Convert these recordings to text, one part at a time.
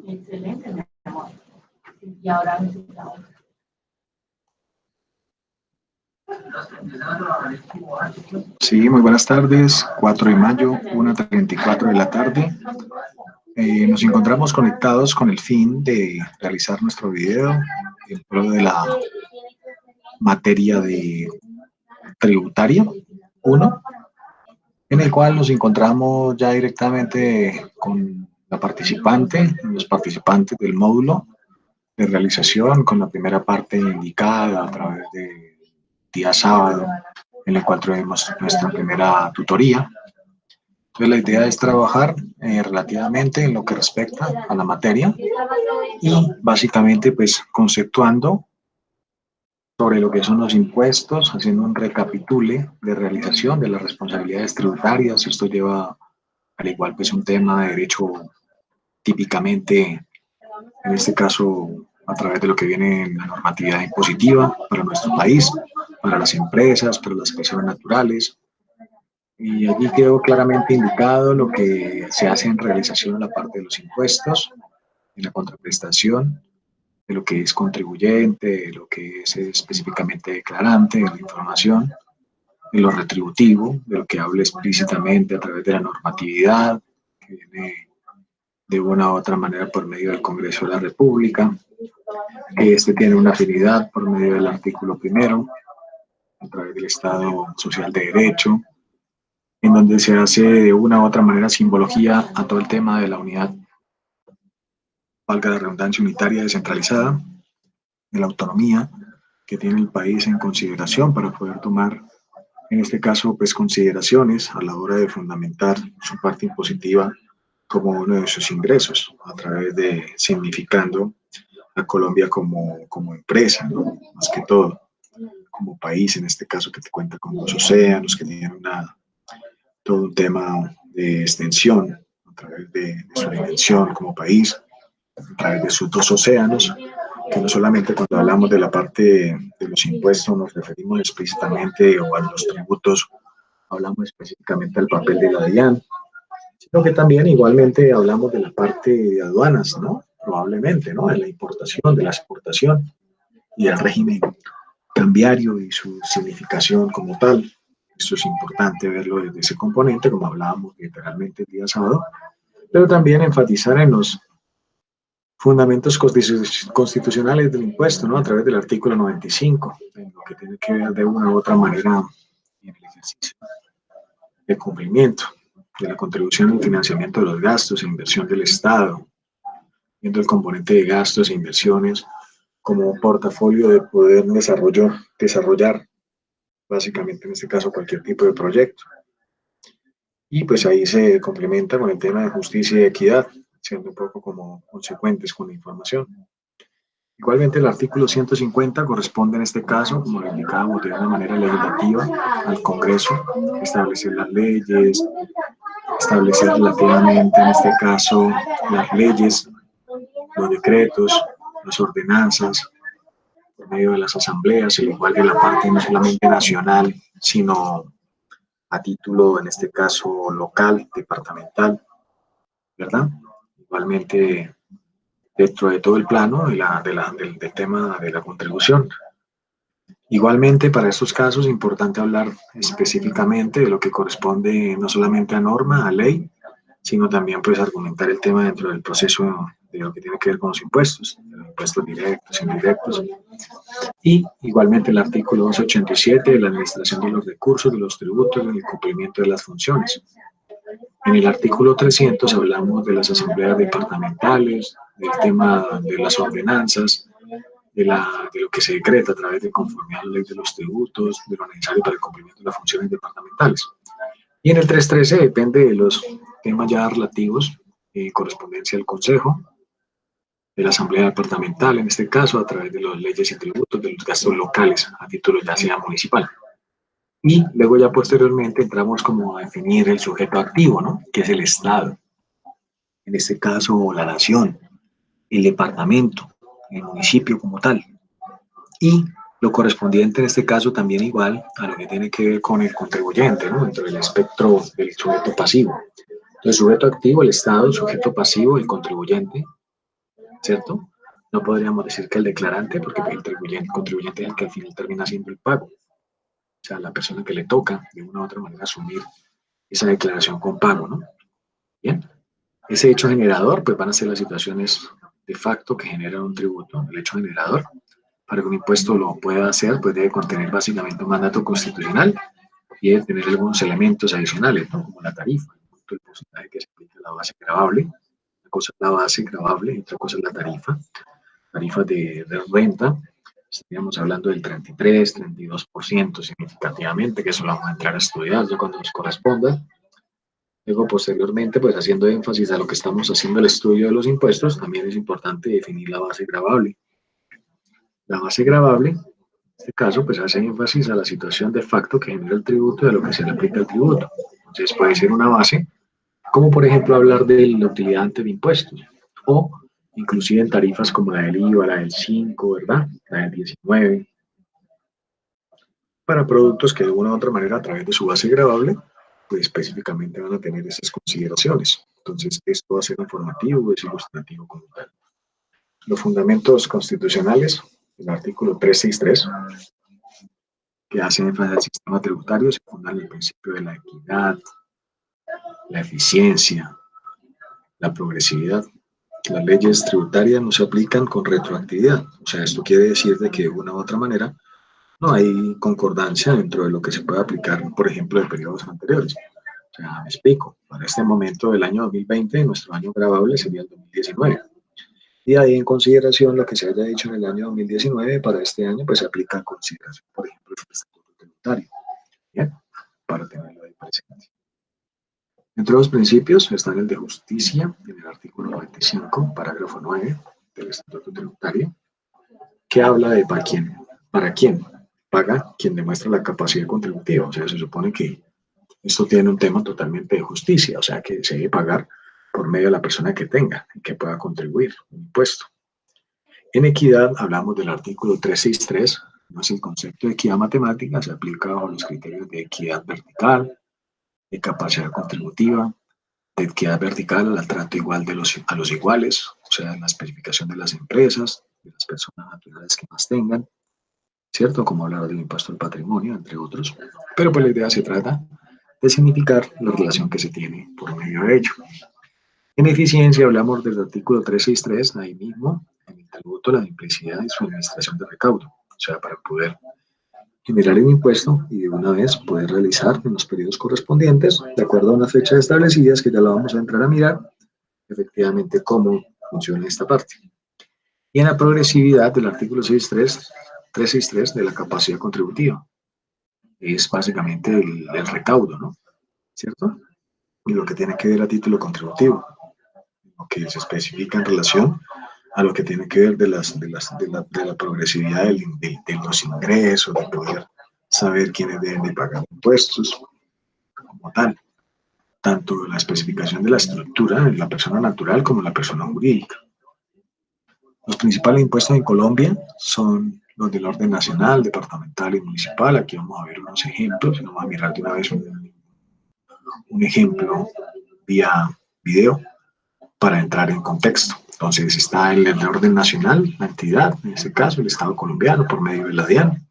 Excelente, mi amor. Y ahora necesitamos. Sí, muy buenas tardes, 4 de mayo, 1:34 de la tarde. Nos encontramos conectados con el fin de realizar nuestro video en pro de la materia de tributaria 1, en el cual nos encontramos ya directamente con la participante, los participantes del módulo de realización, con la primera parte indicada a través del día sábado, en el cual tuvimos nuestra primera tutoría. Entonces la idea es trabajar relativamente en lo que respecta a la materia y básicamente pues conceptuando sobre lo que son los impuestos, haciendo un recapitule de realización de las responsabilidades tributarias. Esto lleva al igual pues un tema de derecho típicamente, en este caso a través de lo que viene en la normatividad impositiva para nuestro país, para las empresas, para las personas naturales. Y allí quedó claramente indicado lo que se hace en realización en la parte de los impuestos, en la contraprestación, de lo que es contribuyente, de lo que es específicamente declarante, de la información, de lo retributivo, de lo que habla explícitamente a través de la normatividad, que viene de una u otra manera por medio del Congreso de la República, que este tiene una afinidad por medio del artículo 1, a través del Estado Social de Derecho, en donde se hace de una u otra manera simbología a todo el tema de la unidad, valga la redundancia, unitaria descentralizada, de la autonomía que tiene el país en consideración para poder tomar, en este caso, pues consideraciones a la hora de fundamentar su parte impositiva como uno de sus ingresos, a través de significando a Colombia como empresa, ¿no? Más que todo, como país, en este caso que te cuenta con 2 océanos, que tiene todo un tema de extensión a través de su dimensión como país, a través de sus 2 océanos, que no solamente cuando hablamos de la parte de los impuestos nos referimos explícitamente o a los tributos, hablamos específicamente del papel de la DIAN, sino que también igualmente hablamos de la parte de aduanas, ¿no? Probablemente, ¿no? De la importación, de la exportación y del régimen cambiario y su significación como tal. Esto es importante verlo desde ese componente, como hablábamos literalmente el día sábado, pero también enfatizar en los fundamentos constitucionales del impuesto, ¿no? A través del artículo 95, en lo que tiene que ver de una u otra manera en el ejercicio de cumplimiento de la contribución y financiamiento de los gastos e inversión del Estado, viendo el componente de gastos e inversiones como portafolio de poder desarrollar básicamente en este caso cualquier tipo de proyecto. Y pues ahí se complementa con el tema de justicia y equidad, siendo un poco como consecuentes con la información. Igualmente el artículo 150 corresponde en este caso, como lo indicábamos, de una manera legislativa al Congreso, establecer las leyes, establecer relativamente en este caso las leyes, los decretos, las ordenanzas, por medio de las asambleas, al igual que la parte no solamente nacional, sino a título, en este caso, local, departamental, ¿verdad? Igualmente, dentro de todo el plano del tema de la contribución. Igualmente, para estos casos es importante hablar específicamente de lo que corresponde no solamente a norma, a ley, sino también pues argumentar el tema dentro del proceso de lo que tiene que ver con los impuestos directos, indirectos. Y igualmente el artículo 287 de la administración de los recursos, de los tributos, del cumplimiento de las funciones. En el artículo 300 hablamos de las asambleas departamentales, del tema de las ordenanzas, de lo que se decreta a través de conformidad a la ley de los tributos, de lo necesario para el cumplimiento de las funciones departamentales. Y en el 313 depende de los temas ya relativos, correspondencia al Consejo, de la Asamblea Departamental, en este caso, a través de las leyes y tributos, de los gastos locales, a título ya sea municipal. Y luego ya posteriormente entramos como a definir el sujeto activo, ¿no? Que es el Estado, en este caso la nación, el departamento, el municipio como tal. Y Lo correspondiente en este caso también igual a lo que tiene que ver con el contribuyente, ¿no? Dentro del espectro del sujeto pasivo. El sujeto activo, el Estado, el sujeto pasivo, el contribuyente, ¿cierto? No podríamos decir que el declarante, porque el contribuyente es el que al final termina haciendo el pago. O sea, la persona que le toca de una u otra manera asumir esa declaración con pago, ¿no? Bien. Ese hecho generador, pues van a ser las situaciones de facto que generan un tributo. El hecho generador, para que un impuesto lo pueda hacer, pues debe contener básicamente un mandato constitucional y debe tener algunos elementos adicionales, ¿no? Como la tarifa, el porcentaje que se aplica a la base gravable. Una cosa es la base gravable y otra cosa es la tarifa. Tarifas de renta, estaríamos hablando del 33, 32% significativamente, que eso lo vamos a entrar a estudiar ya cuando nos corresponda. Luego, posteriormente, pues haciendo énfasis a lo que estamos haciendo el estudio de los impuestos, también es importante definir la base gravable. La base gravable, en este caso, pues hace énfasis a la situación de facto que genera el tributo y a lo que se le aplica el tributo. Entonces puede ser una base, como por ejemplo hablar de la utilidad antes de impuestos, o inclusive en tarifas como la del IVA, la del 5, ¿verdad? La del 19, para productos que de una u otra manera a través de su base gravable pues específicamente van a tener esas consideraciones. Entonces, esto va a ser informativo, es ilustrativo como tal. Los fundamentos constitucionales, el artículo 363, que hace énfasis al sistema tributario, se funda en el principio de la equidad, la eficiencia, la progresividad. Las leyes tributarias no se aplican con retroactividad. O sea, esto quiere decir de que de una u otra manera no hay concordancia dentro de lo que se puede aplicar, por ejemplo, de periodos anteriores. O sea, me explico, para este momento del año 2020, nuestro año gravable sería el 2019. Y ahí en consideración lo que se haya dicho en el año 2019, para este año pues se aplica en consideración, por ejemplo, el estatuto tributario. ¿Bien? Para tenerlo ahí presente. Entre los principios están el de justicia, en el artículo 95, parágrafo 9 del estatuto tributario, que habla de para quién paga quien demuestra la capacidad contributiva. O sea, se supone que esto tiene un tema totalmente de justicia, o sea, que se debe pagar por medio de la persona que tenga y que pueda contribuir un impuesto. En equidad hablamos del artículo 363, no es el concepto de equidad matemática, se aplica bajo los criterios de equidad vertical, de capacidad contributiva, de equidad vertical al trato igual a los iguales, o sea, en la especificación de las empresas, de las personas naturales que más tengan, ¿cierto? Como hablar del impuesto al patrimonio, entre otros. Pero pues la idea se trata de significar la relación que se tiene por medio de ello. En eficiencia hablamos del artículo 363, ahí mismo, en el tributo, la simplicidad y su administración de recaudo, o sea, para poder generar un impuesto y de una vez poder realizar en los periodos correspondientes, de acuerdo a unas fechas establecidas que ya la vamos a entrar a mirar, efectivamente cómo funciona esta parte. Y en la progresividad del artículo 363 de la capacidad contributiva, es básicamente el recaudo, ¿no? ¿Cierto? Y lo que tiene que ver a título contributivo, lo que se especifica en relación a lo que tiene que ver de la progresividad de los ingresos, de poder saber quiénes deben de pagar impuestos, como tal. Tanto la especificación de la estructura de la persona natural como la persona jurídica. Los principales impuestos en Colombia son los del orden nacional, departamental y municipal. Aquí vamos a ver unos ejemplos, vamos a mirar de una vez un ejemplo vía video para entrar en contexto. Entonces está el de orden nacional, la entidad, en este caso el Estado colombiano por medio de la DIAN.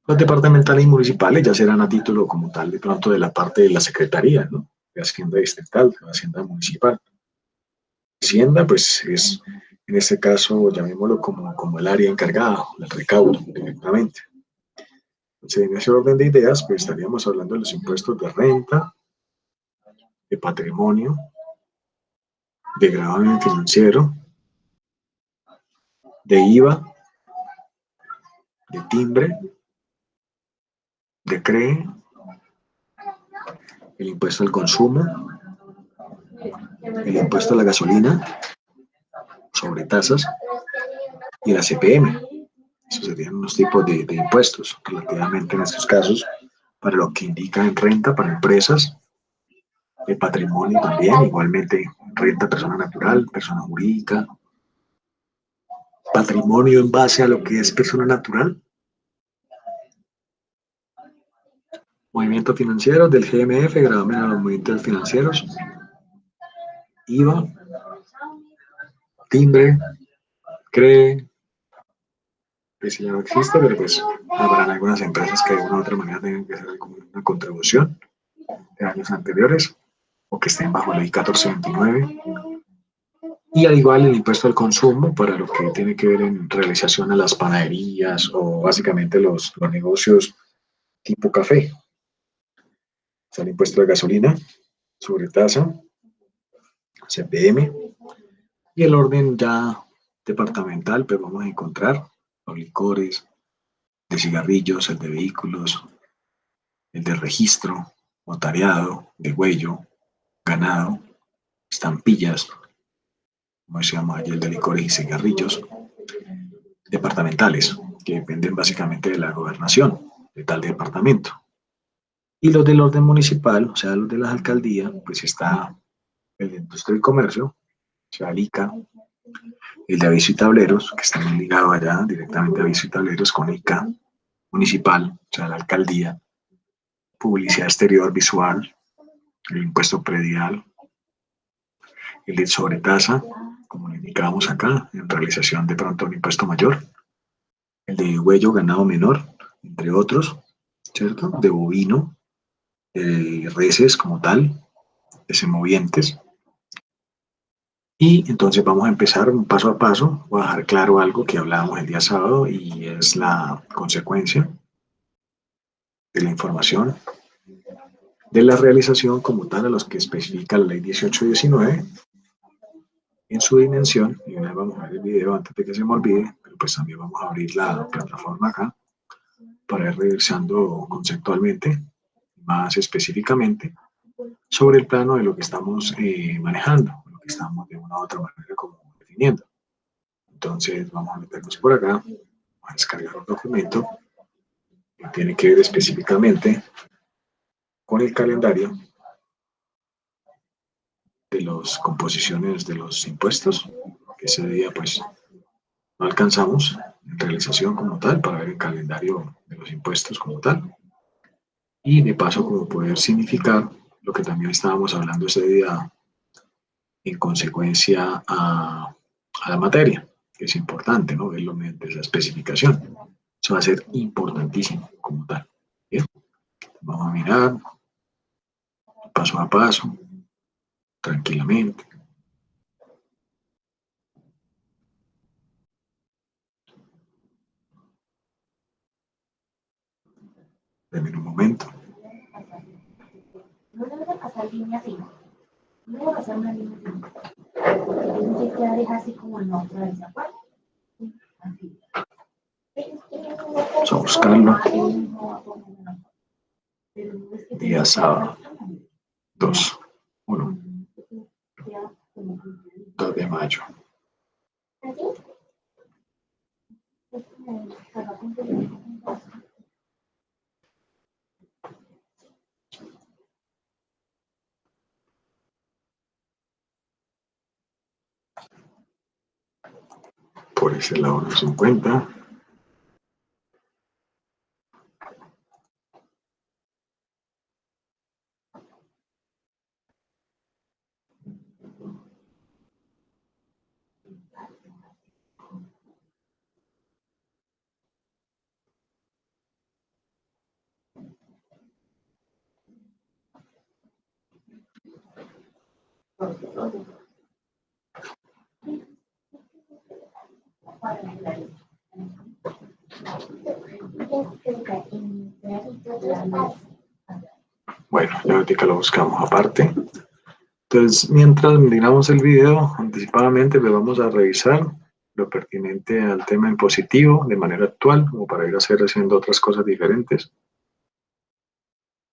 Los departamentales y municipales ya serán a título como tal de pronto de la parte de la Secretaría, ¿no? De Hacienda Distrital, de Hacienda Municipal. Hacienda, pues es, en este caso, llamémoslo como el área encargada del recaudo directamente. Entonces, en ese orden de ideas, pues estaríamos hablando de los impuestos de renta, de patrimonio, de gravamen financiero, de IVA, de timbre, de CRE, el impuesto al consumo, el impuesto a la gasolina, sobre tasas, y la CPM. Esos serían unos tipos de impuestos, relativamente en estos casos, para lo que indica en renta para empresas, de patrimonio también, igualmente renta persona natural, persona jurídica, patrimonio en base a lo que es persona natural, Movimiento financiero del GMF, gravamen a los movimientos financieros, IVA, timbre, CRE, que si ya no existe, pero pues habrán algunas empresas que de una u otra manera tengan que hacer como una contribución de años anteriores o que estén bajo la ley 1429. Y al igual el impuesto al consumo para lo que tiene que ver en realización a las panaderías o básicamente los negocios tipo café. Está el impuesto de gasolina, sobretasa, CPM y el orden ya departamental, pues vamos a encontrar los licores, de cigarrillos, el de vehículos, el de registro, notariado, de huello, ganado, estampillas, como se llama, y el de licores y cigarrillos, departamentales, que dependen básicamente de la gobernación de tal departamento. Y los del orden municipal, o sea, los de las alcaldías, pues está el de industria y comercio, o sea, el ICA, el de aviso y tableros, que está muy ligado allá directamente a aviso y tableros con ICA municipal, o sea, la alcaldía, publicidad exterior visual, el impuesto predial, el de sobretasa, como le indicábamos acá, en realización de pronto un impuesto mayor, el de huello, ganado menor, entre otros, ¿cierto? De bovino, de reses como tal, de semovientes. Y entonces vamos a empezar un paso a paso. Voy a dejar claro algo que hablábamos el día sábado y es la consecuencia de la información de la realización como tal a los que especifica la ley 1819 en su dimensión. Y una vez vamos a ver el video antes de que se me olvide, pero pues también vamos a abrir la plataforma acá para ir revisando conceptualmente, más específicamente, sobre el plano de lo que estamos manejando, lo que estamos de una u otra manera como definiendo. Entonces vamos a meternos por acá, vamos a descargar un documento que tiene que ver específicamente con el calendario de las composiciones de los impuestos, que ese día pues no alcanzamos en realización como tal para ver el calendario de los impuestos como tal. Y de paso como poder significar lo que también estábamos hablando ese día en consecuencia a la materia, que es importante, ¿no? Verlo mediante esa especificación. Eso va a ser importantísimo como tal. ¿Bien? Vamos a mirar paso a paso, tranquilamente. Denme un momento. No debe pasar línea fina. No debe pasar una línea fina. Porque que deja así como el nombre de esa parte. Así. Vamos a buscarlo. Día sábado. 2, 1, 2 de mayo. Por ese lado no se encuentra. Bueno, ya ahorita lo buscamos aparte. Entonces, mientras miramos el video anticipadamente, le vamos a revisar lo pertinente al tema impositivo de manera actual, como para ir haciendo otras cosas diferentes.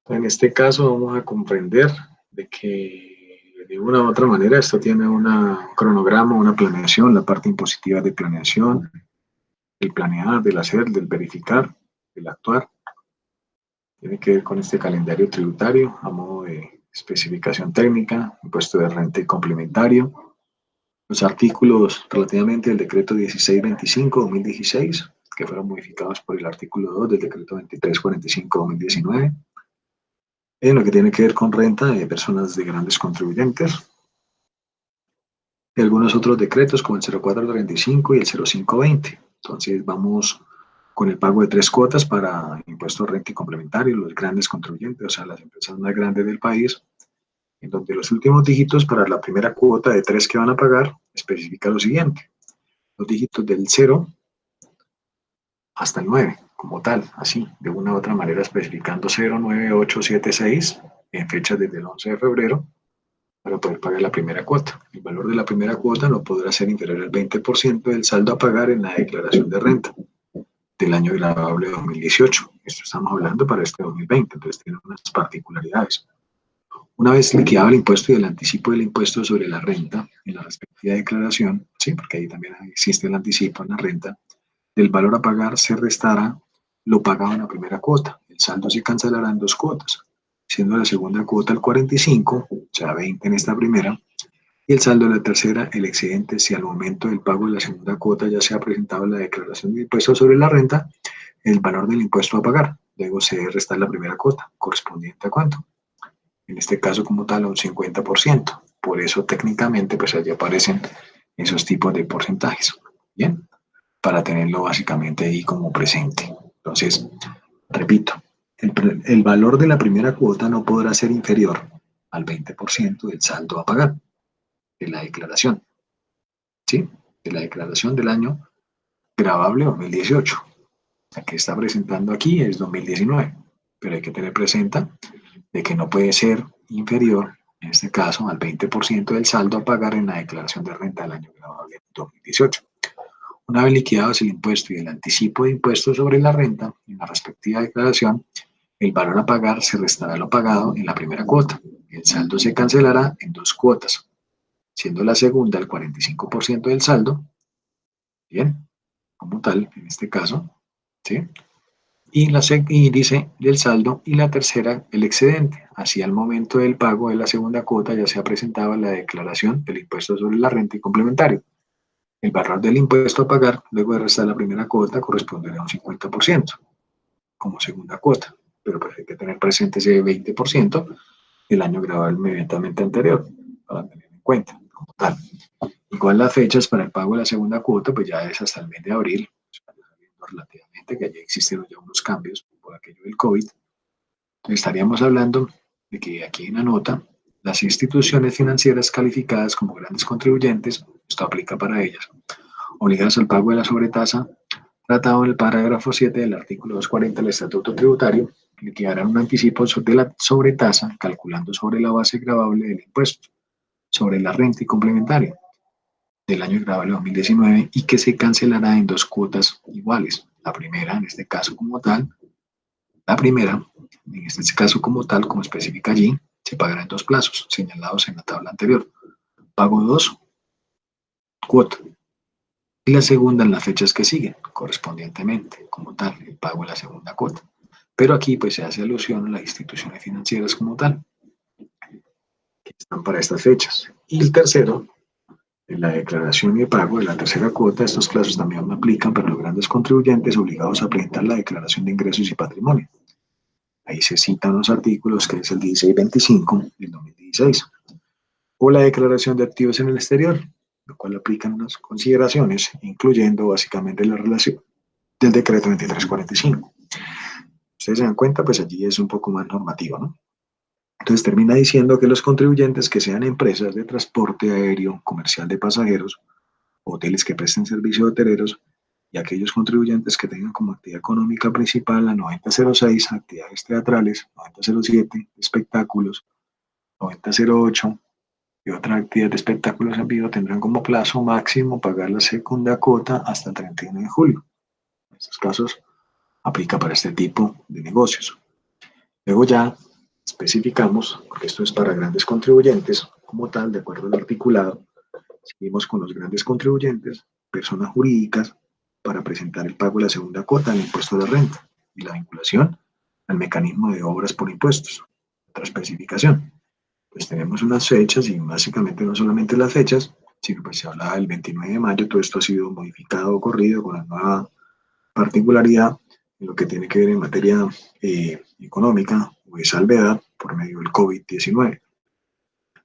En este caso vamos a comprender de que de una u otra manera esto tiene un cronograma, una planeación, la parte impositiva de planeación, el planear, del hacer, del verificar, del actuar. Tiene que ver con este calendario tributario a modo de especificación técnica, impuesto de renta y complementario. Los artículos relativamente del decreto 1625-2016, que fueron modificados por el artículo 2 del decreto 2345-2019, en lo que tiene que ver con renta de personas de grandes contribuyentes, y algunos otros decretos como el 0435 y el 0520. Entonces vamos con el pago de 3 cuotas para impuestos renta y complementario, los grandes contribuyentes, o sea, las empresas más grandes del país, en donde los últimos dígitos para la primera cuota de 3 que van a pagar especifica lo siguiente: los dígitos del 0 hasta el 9, como tal, así, de una u otra manera especificando 0, 9, 8, 7, 6, en fechas desde el 11 de febrero, para poder pagar la primera cuota. El valor de la primera cuota no podrá ser inferior al 20% del saldo a pagar en la declaración de renta del año grabable 2018. Esto estamos hablando para este 2020, entonces tiene unas particularidades. Una vez liquidado el impuesto y el anticipo del impuesto sobre la renta en la respectiva declaración, sí, porque ahí también existe el anticipo en la renta, del valor a pagar se restará lo pagado en la primera cuota. El saldo se cancelará en 2 cuotas, siendo la segunda cuota el 45, o sea, 20 en esta primera, y el saldo de la tercera, el excedente, si al momento del pago de la segunda cuota ya se ha presentado en la declaración de impuesto sobre la renta, el valor del impuesto a pagar. Luego se debe restar la primera cuota, correspondiente a cuánto. En este caso, como tal, a un 50%. Por eso, técnicamente, pues allí aparecen esos tipos de porcentajes. Bien, para tenerlo básicamente ahí como presente. Entonces, repito, el valor de la primera cuota no podrá ser inferior al 20% del saldo a pagar de la declaración, ¿sí? De la declaración del año grabable 2018. La que está presentando aquí es 2019, pero hay que tener presente de que no puede ser inferior, en este caso, al 20% del saldo a pagar en la declaración de renta del año grabable 2018. Una vez liquidados el impuesto y el anticipo de impuestos sobre la renta en la respectiva declaración, el valor a pagar se restará lo pagado en la primera cuota. El saldo se cancelará en 2 cuotas, siendo la segunda el 45% del saldo, bien, como tal, en este caso, ¿sí? Y dice del saldo, y la tercera el excedente. Así al momento del pago de la segunda cuota ya se ha presentado la declaración del impuesto sobre la renta y complementario. El valor del impuesto a pagar luego de restar la primera cuota corresponderá a un 50% como segunda cuota, pero pues hay que tener presente ese 20% del año grabable inmediatamente anterior para tener en cuenta como tal. Igual las fechas para el pago de la segunda cuota pues ya es hasta el mes de abril, relativamente, que ya existieron ya unos cambios por aquello del COVID. Entonces estaríamos hablando de que aquí en la nota, las instituciones financieras calificadas como grandes contribuyentes, esto aplica para ellas, obligadas al pago de la sobretasa tratado en el parágrafo 7 del artículo 240 del Estatuto Tributario, liquidarán un anticipo de la sobretasa calculando sobre la base gravable del impuesto sobre la renta y complementaria del año gravable 2019 y que se cancelará en 2 cuotas iguales. La primera, en este caso como tal, la primera, en este caso como tal, como especifica allí, se pagará en 2 plazos señalados en la tabla anterior. Pago 2, cuota. Y la segunda en las fechas que siguen, correspondientemente, como tal, el pago de la segunda cuota. Pero aquí pues se hace alusión a las instituciones financieras como tal, que están para estas fechas. Y el tercero, en la declaración y el pago de la tercera cuota, estos plazos también aplican para los grandes contribuyentes obligados a presentar la declaración de ingresos y patrimonio. Ahí se citan los artículos que es el 1625 del 2016. O la declaración de activos en el exterior, lo cual aplican unas consideraciones, incluyendo básicamente la relación del decreto 2345. Ustedes se dan cuenta, pues allí es un poco más normativo, ¿no? Entonces termina diciendo que los contribuyentes que sean empresas de transporte aéreo, comercial de pasajeros, hoteles que presten servicios hoteleros y aquellos contribuyentes que tengan como actividad económica principal la 9006, actividades teatrales, 9007, espectáculos, 9008 y otra actividad de espectáculos en vivo tendrán como plazo máximo pagar la segunda cuota hasta el 31 de julio. En estos casos aplica para este tipo de negocios. Luego ya especificamos, porque esto es para grandes contribuyentes, como tal, de acuerdo al articulado, seguimos con los grandes contribuyentes, personas jurídicas, para presentar el pago de la segunda cuota del impuesto de renta y la vinculación al mecanismo de obras por impuestos. Otra especificación. Pues tenemos unas fechas y básicamente no solamente las fechas, sino pues se hablaba del 29 de mayo, todo esto ha sido modificado o corrido con la nueva particularidad en lo que tiene que ver en materia económica o de salvedad por medio del COVID-19.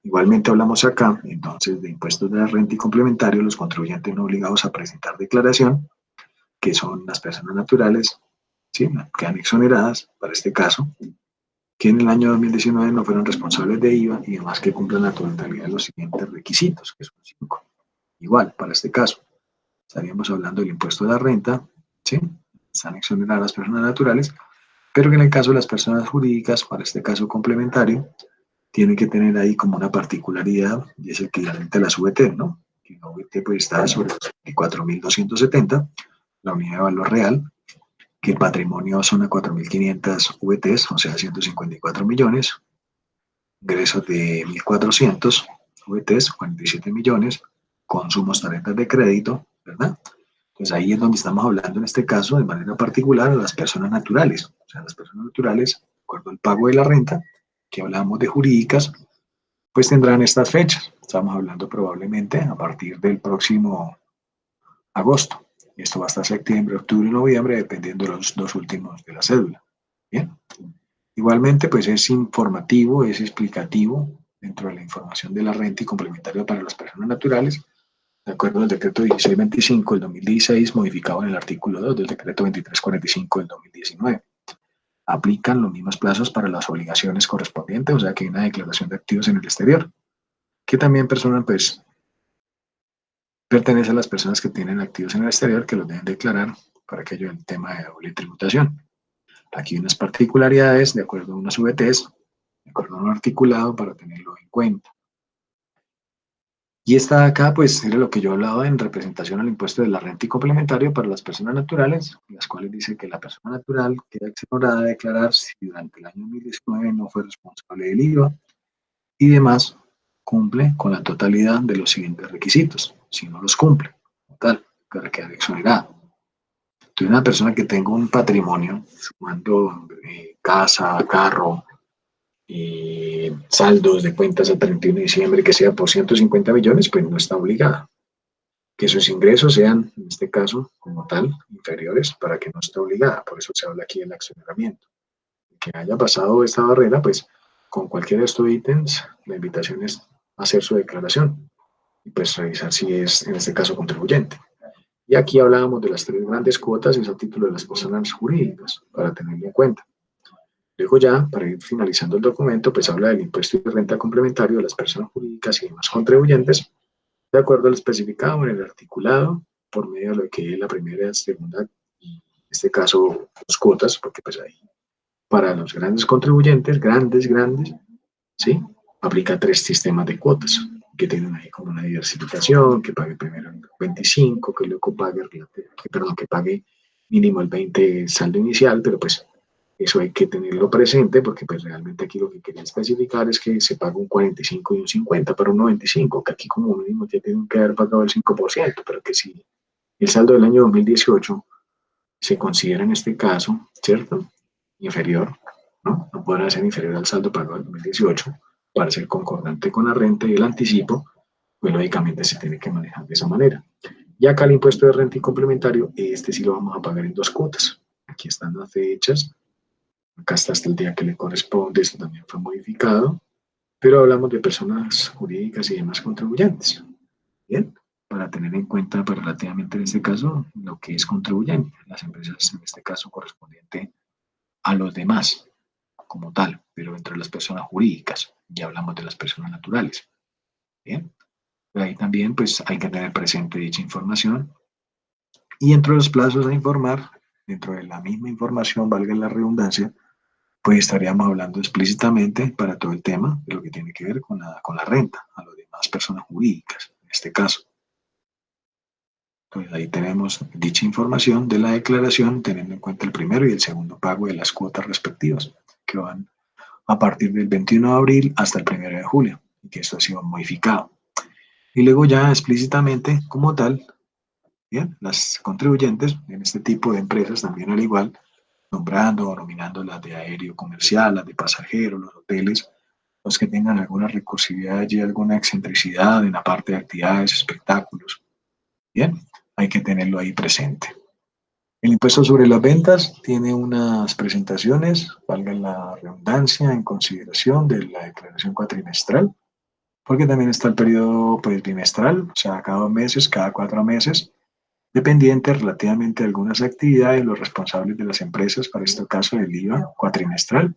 Igualmente hablamos acá, entonces, de impuestos de la renta y complementario, los contribuyentes no obligados a presentar declaración, que son las personas naturales, ¿sí? Quedan exoneradas, para este caso, que en el año 2019 no fueron responsables de IVA y además que cumplan la totalidad de los siguientes requisitos, que son 5. Igual, para este caso, estaríamos hablando del impuesto de la renta, ¿sí? Están exoneradas las personas naturales, pero que en el caso de las personas jurídicas, para este caso complementario, tiene que tener ahí como una particularidad, y es el equivalente a las VT, ¿no? Que la VT puede estar sobre los 24.270, la unidad de valor real, que el patrimonio son a 4.500 VTs, o sea, 154 millones, ingresos de 1.400 VTs, 47 millones, consumos tarjetas de crédito, ¿verdad? Entonces ahí es donde estamos hablando en este caso de manera particular a las personas naturales. O sea, las personas naturales, de acuerdo al pago de la renta, que hablamos de jurídicas, pues tendrán estas fechas. Estamos hablando probablemente a partir del próximo agosto. Esto va hasta septiembre, octubre y noviembre, dependiendo de los dos últimos de la cédula. Bien. Igualmente, pues es informativo, es explicativo dentro de la información de la renta y complementario para las personas naturales, de acuerdo al decreto 1625 del 2016, modificado en el artículo 2 del decreto 2345 del 2019. Aplican los mismos plazos para las obligaciones correspondientes, o sea que hay una declaración de activos en el exterior, que también personas, pues, pertenece a las personas que tienen activos en el exterior que los deben declarar para aquello del tema de doble tributación. Aquí hay unas particularidades de acuerdo a unas VTs, de acuerdo a un articulado para tenerlo en cuenta. Y esta de acá, pues, era lo que yo hablaba en representación al impuesto de la renta y complementario para las personas naturales, las cuales dice que la persona natural queda exonerada de declarar si durante el año 2019 no fue responsable del IVA y demás cumple con la totalidad de los siguientes requisitos. Si no los cumple, tal, para quedar exonerada. Entonces, una persona que tenga un patrimonio, sumando casa, carro, saldos de cuentas a 31 de diciembre que sea por 150 millones, pues no está obligada. Que sus ingresos sean, en este caso, como tal, inferiores para que no esté obligada. Por eso se habla aquí del accionamiento. Que haya pasado esta barrera, pues con cualquiera de estos ítems, la invitación es hacer su declaración y pues revisar si es, en este caso, contribuyente. Y aquí hablábamos de las 3 grandes cuotas, es a título de las personas jurídicas, para tenerlo en cuenta. Luego ya, para ir finalizando el documento, pues habla del impuesto de renta complementario de las personas jurídicas y demás contribuyentes, de acuerdo al especificado en el articulado, por medio de lo que es la primera, segunda y en este caso 2 cuotas, porque pues ahí para los grandes contribuyentes, grandes, ¿sí? Aplica 3 sistemas de cuotas, que tienen ahí como una diversificación, que pague primero el 25, que luego pague, que pague mínimo el 20 saldo inicial, pero pues eso hay que tenerlo presente porque pues realmente aquí lo que quería especificar es que se paga un 45 y un 50 para un 95, que aquí como mínimo ya tienen que haber pagado el 5%, pero que si el saldo del año 2018 se considera en este caso, ¿cierto? Inferior, ¿no? No podrá ser inferior al saldo pagado del 2018 para ser concordante con la renta y el anticipo, pues lógicamente se tiene que manejar de esa manera. Y acá el impuesto de renta y complementario, este sí lo vamos a pagar en 2 cuotas. Aquí están las fechas, acá está hasta el día que le corresponde, esto también fue modificado, pero hablamos de personas jurídicas y demás contribuyentes. Bien, para tener en cuenta, pues relativamente en este caso, lo que es contribuyente, las empresas en este caso correspondiente a los demás como tal, pero entre las personas jurídicas, ya hablamos de las personas naturales. Bien, pero ahí también pues hay que tener presente dicha información y entre los plazos a informar, dentro de la misma información, valga la redundancia, pues estaríamos hablando explícitamente para todo el tema de lo que tiene que ver con la renta, a las demás personas jurídicas, en este caso. Entonces ahí tenemos dicha información de la declaración, teniendo en cuenta el primero y el segundo pago de las cuotas respectivas, que van a partir del 21 de abril hasta el 1 de julio, y que esto ha sido modificado. Y luego ya explícitamente, como tal, bien, las contribuyentes en este tipo de empresas también al igual, nombrando o nominando las de aéreo comercial, las de pasajeros, los hoteles, los que tengan alguna recursividad y alguna excentricidad en la parte de actividades, espectáculos. Bien, hay que tenerlo ahí presente. El impuesto sobre las ventas tiene unas presentaciones, valga la redundancia, en consideración de la declaración cuatrimestral, porque también está el periodo pues, bimestral, o sea, cada 2 meses, cada 4 meses, dependiente relativamente de algunas actividades, los responsables de las empresas, para este caso del IVA cuatrimestral,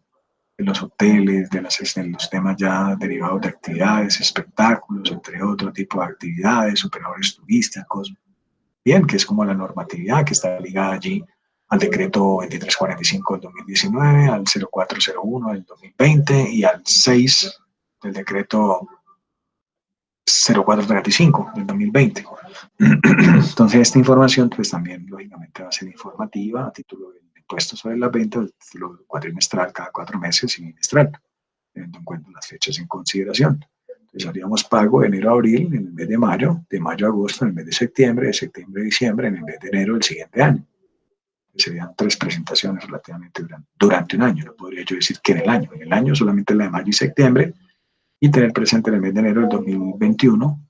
de los hoteles, de los temas ya derivados de actividades, espectáculos, entre otro tipo de actividades, operadores turísticos, bien, que es como la normatividad que está ligada allí al decreto 2345 del 2019, al 0401 del 2020 y al 6 del decreto 0435 del 2020. Entonces, esta información, pues también, lógicamente, va a ser informativa a título del impuesto sobre las ventas, a título cuatrimestral cada 4 meses y bimestral, teniendo en cuenta las fechas en consideración. Entonces, haríamos pago de enero a abril en el mes de mayo a agosto en el mes de septiembre a diciembre en el mes de enero del siguiente año. Serían 3 presentaciones relativamente durante un año. No podría yo decir que en el año solamente la de mayo y septiembre, y tener presente en el mes de enero del 2021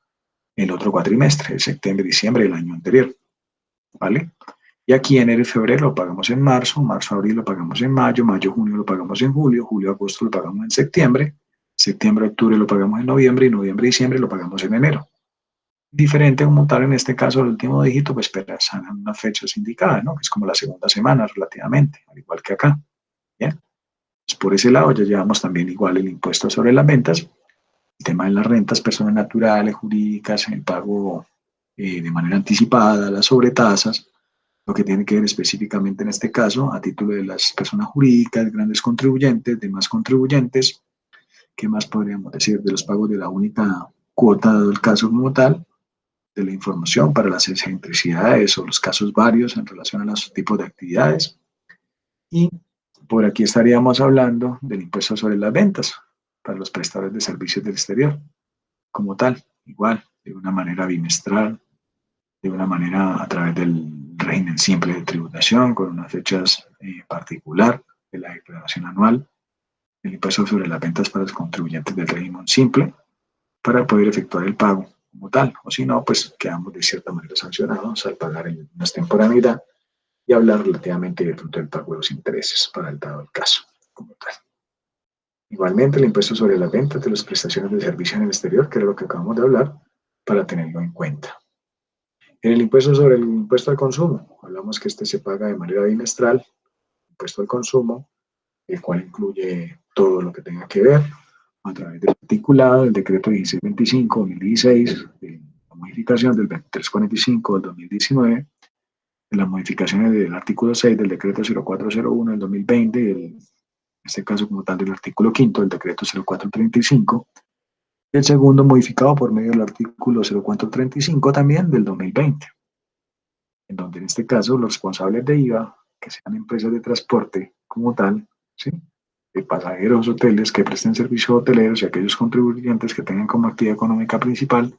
el otro cuatrimestre, el septiembre, diciembre del año anterior, ¿vale? Y aquí enero y febrero lo pagamos en marzo, abril lo pagamos en mayo, junio lo pagamos en julio, agosto lo pagamos en septiembre, octubre lo pagamos en noviembre y noviembre, diciembre lo pagamos en enero. Diferente como tal, en este caso, el último dígito, pues serán unas fechas indicadas, ¿no? Que es como la segunda semana relativamente, al igual que acá, ¿bien? Pues por ese lado ya llevamos también igual el impuesto sobre las ventas, el tema de las rentas, personas naturales, jurídicas, el pago de manera anticipada, las sobretasas, lo que tiene que ver específicamente en este caso a título de las personas jurídicas, grandes contribuyentes, demás contribuyentes, ¿qué más podríamos decir? De los pagos de la única cuota dado el caso como tal, de la información para las excentricidades o los casos varios en relación a los tipos de actividades. Y por aquí estaríamos hablando del impuesto sobre las ventas para los prestadores de servicios del exterior, como tal, igual, de una manera bimestral, de una manera a través del régimen simple de tributación, con unas fechas particular de la declaración anual, el impuesto sobre las ventas para los contribuyentes del régimen simple, para poder efectuar el pago como tal, o si no, pues quedamos de cierta manera sancionados al pagar en una extemporaneidad y hablar relativamente del pago de los intereses para el dado el caso como tal. Igualmente, el impuesto sobre las ventas de las prestaciones de servicio en el exterior, que era lo que acabamos de hablar, para tenerlo en cuenta. En el impuesto sobre el impuesto al consumo, hablamos que este se paga de manera bimestral, impuesto al consumo, el cual incluye todo lo que tenga que ver a través del articulado del decreto 1625-2016, de la modificación del 2345 del 2019, de las modificaciones del artículo 6 del decreto 0401 del 2020, y en este caso como tal del artículo 5 del decreto 0435, y el segundo modificado por medio del artículo 0435 también del 2020, en donde en este caso los responsables de IVA, que sean empresas de transporte como tal, ¿sí?, de pasajeros, hoteles que presten servicios hoteleros y aquellos contribuyentes que tengan como actividad económica principal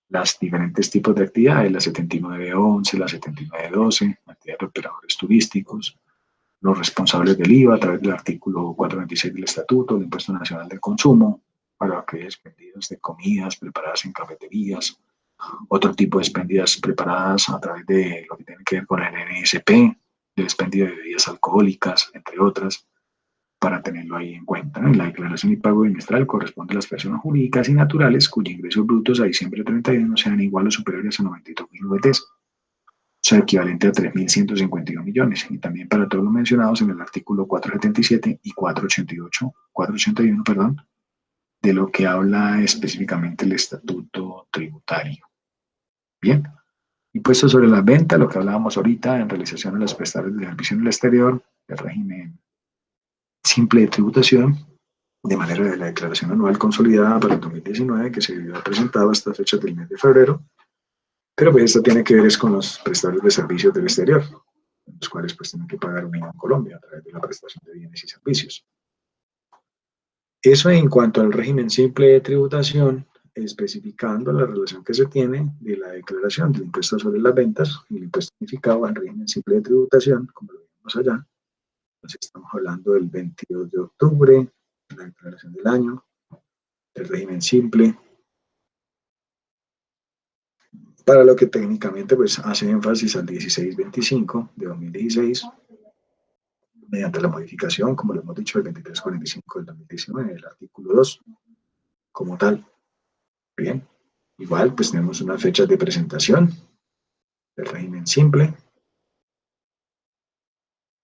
las diferentes tipos de actividades, la 7911, la 7912, actividades de operadores turísticos, los responsables del IVA a través del artículo 426 del Estatuto, el Impuesto Nacional del Consumo, para aquellos expendidos de comidas preparadas en cafeterías, otro tipo de expendidas preparadas a través de lo que tiene que ver con el NSP, del expendio de bebidas alcohólicas, entre otras, para tenerlo ahí en cuenta. En la declaración y pago bimestral corresponde a las personas jurídicas y naturales cuyos ingresos brutos a diciembre 31 sean iguales o superiores a 92.000 UVTs, o sea, equivalente a 3.151 millones, y también para todos los mencionados en el artículo 477 y 481, perdón, de lo que habla específicamente el estatuto tributario. Bien, impuesto sobre la venta, lo que hablábamos ahorita en realización de las prestaciones de servicio en el exterior, el régimen simple de tributación, de manera de la declaración anual consolidada para el 2019, que se había presentado hasta estas fechas del mes de febrero, pero pues esto tiene que ver es con los prestadores de servicios del exterior, los cuales pues tienen que pagar un IVA en Colombia a través de la prestación de bienes y servicios. Eso en cuanto al régimen simple de tributación, especificando la relación que se tiene de la declaración del impuesto sobre las ventas y el impuesto unificado al régimen simple de tributación, como lo vimos allá. Entonces estamos hablando del 22 de octubre, la declaración del año, del régimen simple, para lo que técnicamente pues hace énfasis al 1625 de 2016, mediante la modificación, como lo hemos dicho, del 2345 del 2019, el artículo 2, como tal. Bien, igual pues tenemos unas fechas de presentación del régimen simple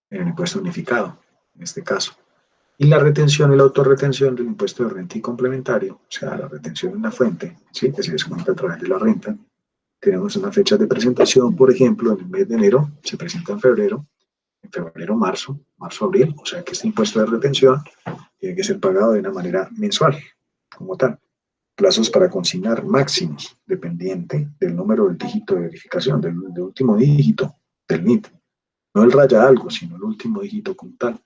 en el impuesto unificado, en este caso. Y la retención y la autorretención del impuesto de renta y complementario, o sea, la retención en la fuente, ¿sí? Que se descuenta a través de la renta. Tenemos unas fechas de presentación, por ejemplo, en el mes de enero, se presenta en febrero, marzo, abril, o sea que este impuesto de retención tiene que ser pagado de una manera mensual, como tal. Plazos para consignar máximos, dependiente del número del dígito de verificación, del último dígito del NIT. No el raya algo, sino el último dígito como tal.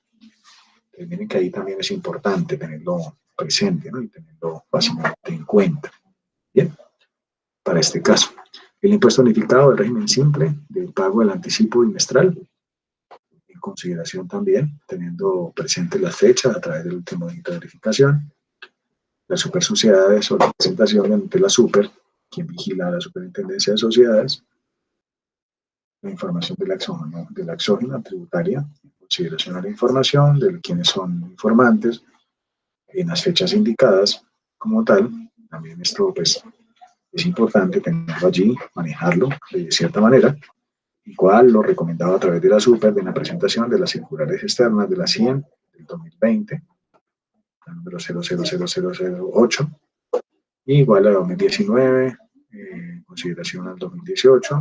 Miren que ahí también es importante tenerlo presente, ¿no? Y tenerlo fácilmente en cuenta. Bien, para este caso. El impuesto unificado del régimen simple del pago del anticipo bimestral, en consideración también, teniendo presente las fechas a través del último dígito de verificación. Las supersociedades o la presentación ante la super, quien vigila la superintendencia de sociedades, la información de la exógena tributaria, en consideración a la información de quienes son informantes, en las fechas indicadas como tal. También esto pues es importante tenerlo allí, manejarlo de cierta manera. Igual lo recomendado a través de la super, de la presentación de las circulares externas de la 100 del 2020, la número 000008, y igual a 2019, consideración al 2018,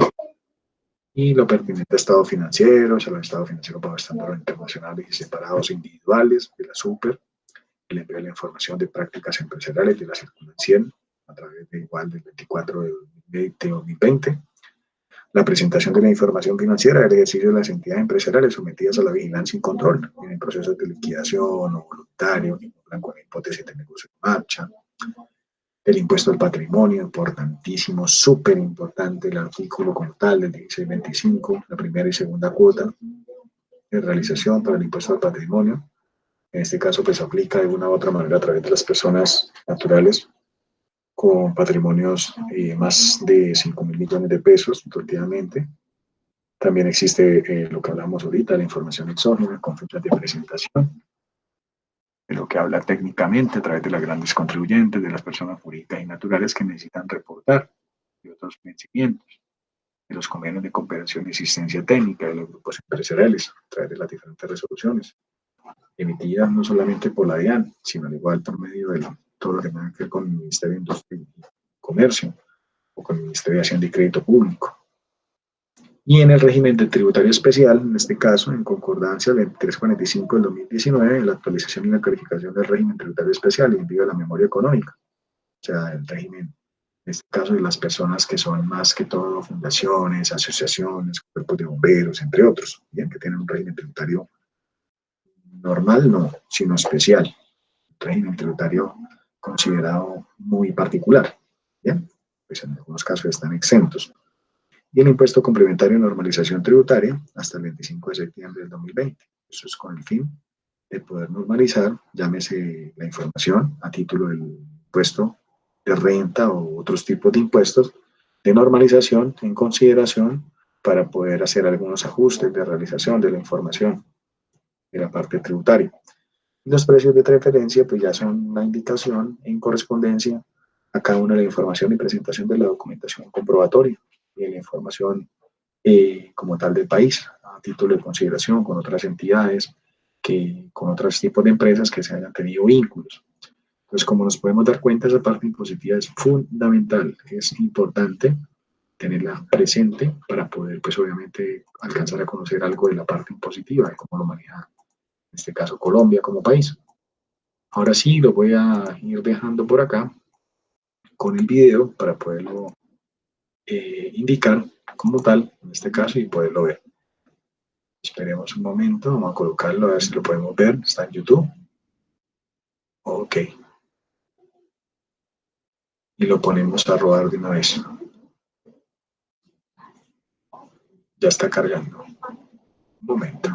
y lo pertinente a estados financieros, a los estados financieros bajo estándares internacionales y separados individuales de la super, el envío de la información de prácticas empresariales de la circular 100 a través de igual del 24 de 2020, la presentación de la información financiera del ejercicio de las entidades empresariales sometidas a la vigilancia y control en procesos de liquidación o voluntario, con la hipótesis de negocio en marcha, el impuesto al patrimonio, importantísimo, súper importante el artículo como tal del 1625, la primera y segunda cuota de realización para el impuesto al patrimonio. En este caso, pues aplica de una u otra manera a través de las personas naturales con patrimonios más de 5.000 millones de pesos, efectivamente. También existe lo que hablamos ahorita, la información exógena con fechas de presentación, de lo que habla técnicamente a través de las grandes contribuyentes, de las personas jurídicas y naturales que necesitan reportar, y otros vencimientos, de los convenios de cooperación y asistencia técnica de los grupos empresariales, a través de las diferentes resoluciones, emitidas no solamente por la DIAN, sino al igual por medio de todo lo que tenga que ver con el Ministerio de Industria y Comercio o con el Ministerio de Hacienda y Crédito Público. Y en el régimen de tributario especial, en este caso, en concordancia al 2345 del 2019, la actualización y la calificación del régimen tributario especial y envío a la memoria económica. O sea, el régimen, en este caso, de las personas que son más que todo fundaciones, asociaciones, cuerpos de bomberos, entre otros, bien, que tienen un régimen tributario normal, no, sino especial. Un régimen tributario considerado muy particular. Bien, pues en algunos casos están exentos. Y el impuesto complementario de normalización tributaria hasta el 25 de septiembre del 2020. Eso es con el fin de poder normalizar, llámese la información a título del impuesto de renta o otros tipos de impuestos de normalización en consideración para poder hacer algunos ajustes de realización de la información de la parte tributaria. Y los precios de referencia pues ya son una indicación en correspondencia a cada una de la información y presentación de la documentación comprobatoria y de la información como tal del país, a título de consideración con otras entidades, con otros tipos de empresas que se hayan tenido vínculos. Entonces, como nos podemos dar cuenta, esa parte impositiva es fundamental, es importante tenerla presente para poder, pues obviamente, alcanzar a conocer algo de la parte impositiva, de cómo lo maneja, en este caso, Colombia como país. Ahora sí, lo voy a ir dejando por acá con el video para poderlo indicar como tal, en este caso, y poderlo ver. Esperemos un momento, vamos a colocarlo a ver si lo podemos ver. Está en YouTube. Ok. Y lo ponemos a rodar de una vez. Ya está cargando. Un momento.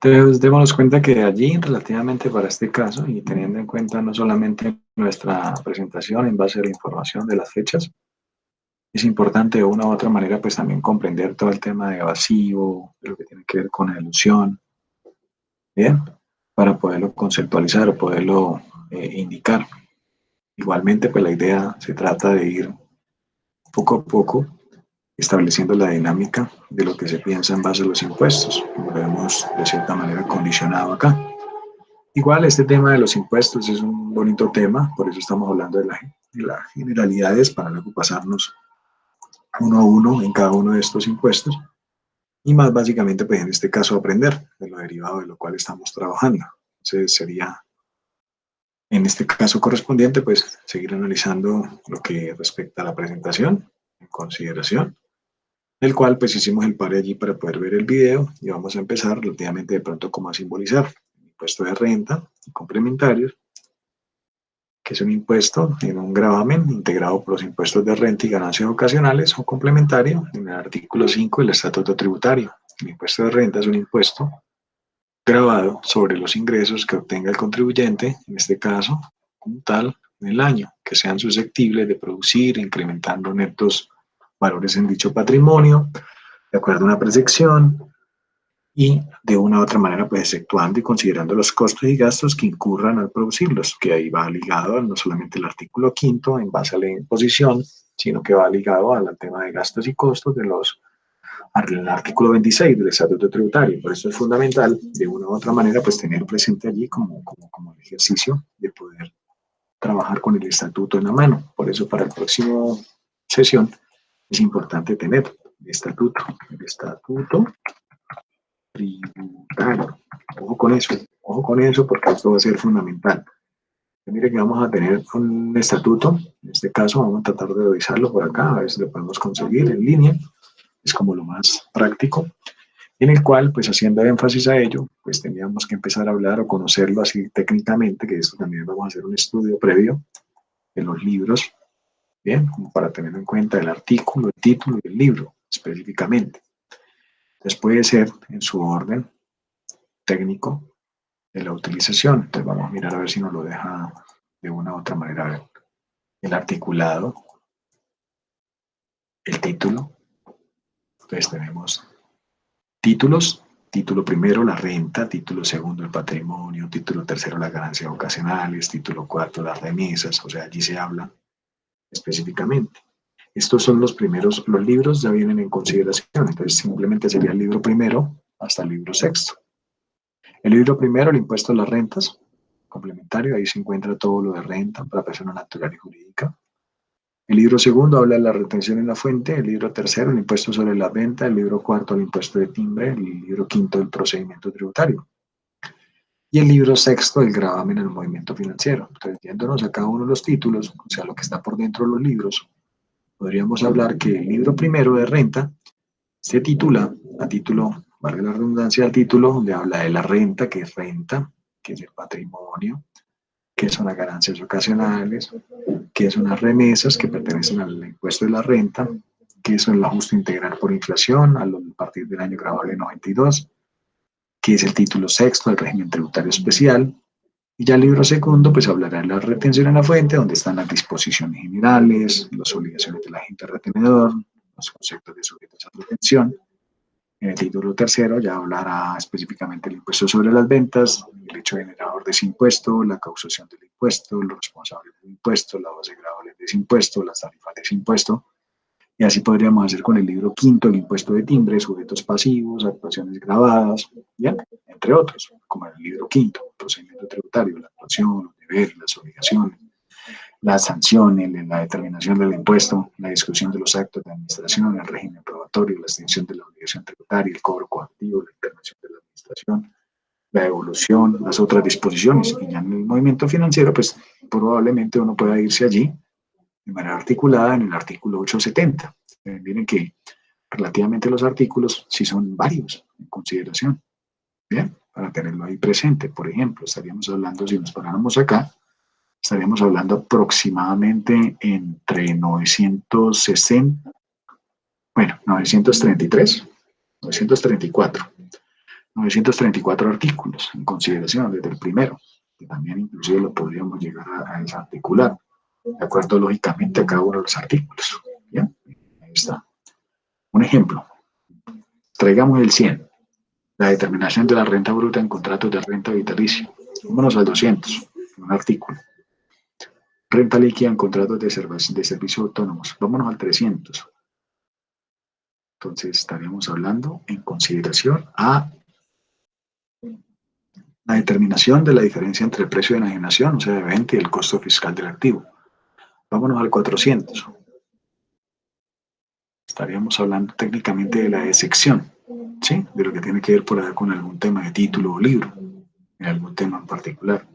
Entonces, démonos cuenta que allí, relativamente para este caso, y teniendo en cuenta no solamente nuestra presentación en base a la información de las fechas, es importante de una u otra manera pues también comprender todo el tema de evasivo, de lo que tiene que ver con elusión, ¿bien? Para poderlo conceptualizar o poderlo indicar. Igualmente, pues la idea se trata de ir poco a poco estableciendo la dinámica de lo que se piensa en base a los impuestos, como lo hemos de cierta manera condicionado acá. Igual este tema de los impuestos es un bonito tema, por eso estamos hablando de las generalidades para luego pasarnos uno a uno en cada uno de estos impuestos y más básicamente pues en este caso aprender de lo derivado de lo cual estamos trabajando. Entonces sería en este caso correspondiente pues seguir analizando lo que respecta a la presentación en consideración, el cual pues hicimos el par allí para poder ver el video y vamos a empezar relativamente de pronto como a simbolizar el impuesto de renta y complementarios, que es un impuesto en un gravamen integrado por los impuestos de renta y ganancias ocasionales o complementario en el artículo 5 del Estatuto Tributario. El impuesto de renta es un impuesto grabado sobre los ingresos que obtenga el contribuyente, en este caso, como tal, en el año, que sean susceptibles de producir, incrementando netos valores en dicho patrimonio, de acuerdo a una percepción, y de una u otra manera, pues exceptuando y considerando los costos y gastos que incurran al producirlos, que ahí va ligado a no solamente el artículo quinto en base a la imposición, sino que va ligado al tema de gastos y costos al artículo 26 del Estatuto Tributario. Por eso es fundamental, de una u otra manera, pues tener presente allí como ejercicio de poder trabajar con el estatuto en la mano. Por eso para el próximo sesión es importante tener el estatuto tributario. Ojo con eso porque esto va a ser fundamental. Mire que vamos a tener un estatuto, en este caso vamos a tratar de revisarlo por acá, a ver si lo podemos conseguir en línea, es como lo más práctico. en el cual, pues haciendo énfasis a ello, pues teníamos que empezar a hablar o conocerlo así técnicamente, que esto también vamos a hacer un estudio previo de los libros, bien, como para tener en cuenta el artículo, el título y el libro específicamente. Entonces puede ser en su orden técnico de la utilización. Entonces vamos a mirar a ver si nos lo deja de una u otra manera. A ver, el articulado, el título. Entonces tenemos títulos, título primero la renta, título segundo el patrimonio, título tercero las ganancias ocasionales, título cuarto las remesas, o sea, allí se habla específicamente. Estos son los primeros, los libros ya vienen en consideración, entonces simplemente sería el libro primero hasta el libro sexto. El libro primero, el impuesto a las rentas, complementario, ahí se encuentra todo lo de renta para persona natural y jurídica. El libro segundo habla de la retención en la fuente, el libro tercero, el impuesto sobre la venta, el libro cuarto, el impuesto de timbre, el libro quinto, el procedimiento tributario. Y el libro sexto, el gravamen en el movimiento financiero. Entonces, yéndonos a cada uno de los títulos, o sea, lo que está por dentro de los libros, podríamos hablar que el libro primero de renta se titula, a título, valga la redundancia, al título, donde habla de la renta, que es el patrimonio, que son las ganancias ocasionales, que son las remesas que pertenecen al impuesto de la renta, que son el ajuste integral por inflación a partir del año gravable 92, que es el título sexto del régimen tributario especial, y ya el libro segundo pues hablará de la retención en la fuente, donde están las disposiciones generales, las obligaciones del agente retenedor, los conceptos de sujetos a retención. En el título tercero ya hablará específicamente del impuesto sobre las ventas, el hecho generador de ese impuesto, la causación del impuesto, los responsables del impuesto, la base gravable de ese impuesto, las tarifas de ese impuesto. Y así podríamos hacer con el libro quinto, el impuesto de timbre, sujetos pasivos, actuaciones grabadas, ¿bien? Entre otros, como el libro quinto, el procedimiento tributario, la actuación, los deberes, las obligaciones, las sanciones, la determinación del impuesto, la discusión de los actos de administración, el régimen probatorio, la extinción de la obligación tributaria, el cobro coactivo, la intervención de la administración, la devolución, las otras disposiciones. Y ya en el movimiento financiero, pues probablemente uno pueda irse allí de manera articulada en el artículo 870. Miren que relativamente los artículos sí son varios en consideración. Bien, para tenerlo ahí presente. Por ejemplo, estaríamos hablando, si nos paráramos acá, estaríamos hablando aproximadamente entre 960, bueno, 933, 934 artículos en consideración desde el primero, que también inclusive lo podríamos llegar a desarticular, de acuerdo lógicamente a cada uno de los artículos. ¿Bien? Ahí está. Un ejemplo, traigamos el 100, la determinación de la renta bruta en contratos de renta vitalicia. Vámonos al 200, un artículo. Renta líquida en contratos de servicios autónomos. Vámonos al 300. Entonces estaríamos hablando en consideración a la determinación de la diferencia entre el precio de enajenación, o sea, de venta, y el costo fiscal del activo. Vámonos al 400. Estaríamos hablando técnicamente de la excepción, ¿sí? De lo que tiene que ver por allá con algún tema de título o libro, en algún tema en particular.